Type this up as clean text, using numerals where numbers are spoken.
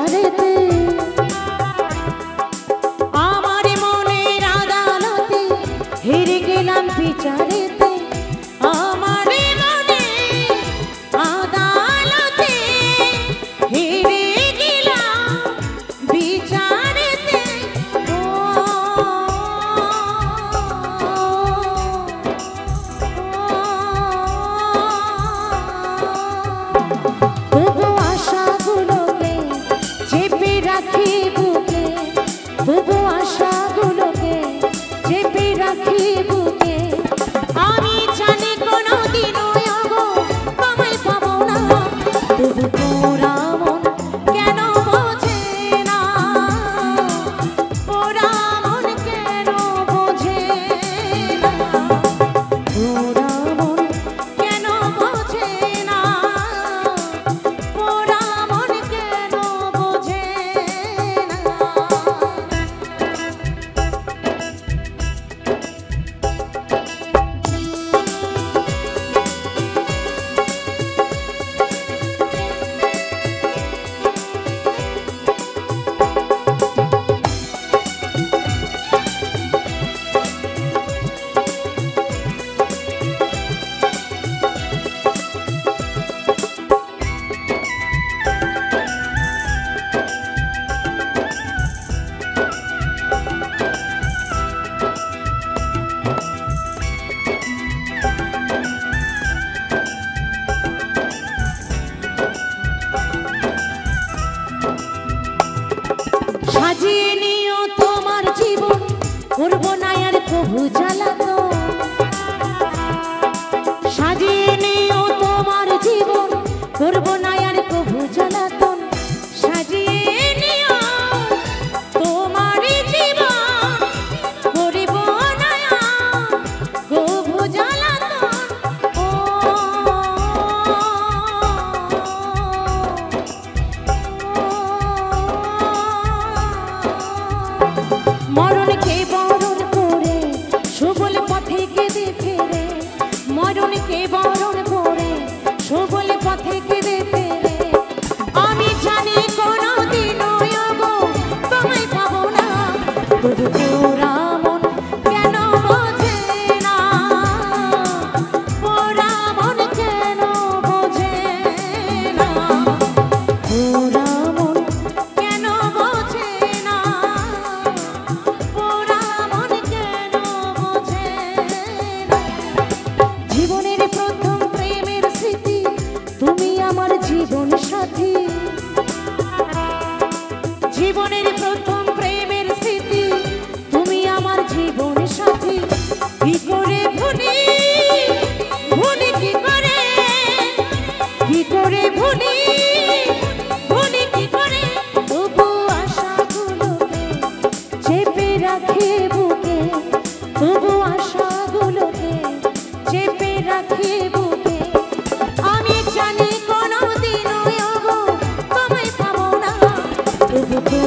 বিচারেতে আমার মনের আদালতে হেরে গেলাম বিচারেতে আমার মনের আদালতে হেরে গেলাম বিচারেতে তবু আশাগুলোকে চেপে রাখি বুকে তবু আশাগুলোকে চেপে রাখি বুকে আমি জানি কোনোদিনও আগো তোমায় পাবো না তবু পোড়া মন কেন বোঝে না পোড়া মন কেন বোঝে না পোড়া মন কেন বোঝে না পোড়া মন কেন বোঝে না সাজিয়ে নিও তোমার জীবন করব না আর কবু জ্বালাতন সাজিয়ে নিও তোমার জীবন করব না আর কবু জ্বালাতন সাজিয়ে নিও তোমার জীবন করব না আর কবু জ্বালাতন মরণকে বরণ করে সুবল পথে কেঁদে ফেরে মরণকে বরণ করে সুবল পথে কেঁদে ফেরে আমি জানি কোনোদিনও আগো তোমায় পাবো না তবু পোড়া মন কেন বোঝে না পোড়া মন কেন বোঝে না পোড়া মন কেন বোঝে না পোড়া মন কেন বোঝে না জীবনের প্রথম প্রেমের স্মৃতি তুমি আমার জীবন সাথী জীবনের প্রথম প্রেমের স্মৃতি তুমি আমার জীবন সাথী কি করে ভুলি ভুলি কি করে ভুলি ভুলি কি করে তবু আশাগুলোকে চেপে রাখি বুকে তবু আশাগুলোকে চেপে রাখি বুকে আমি জানি কোনোদিনও আগো তোমায় পাবো না তবু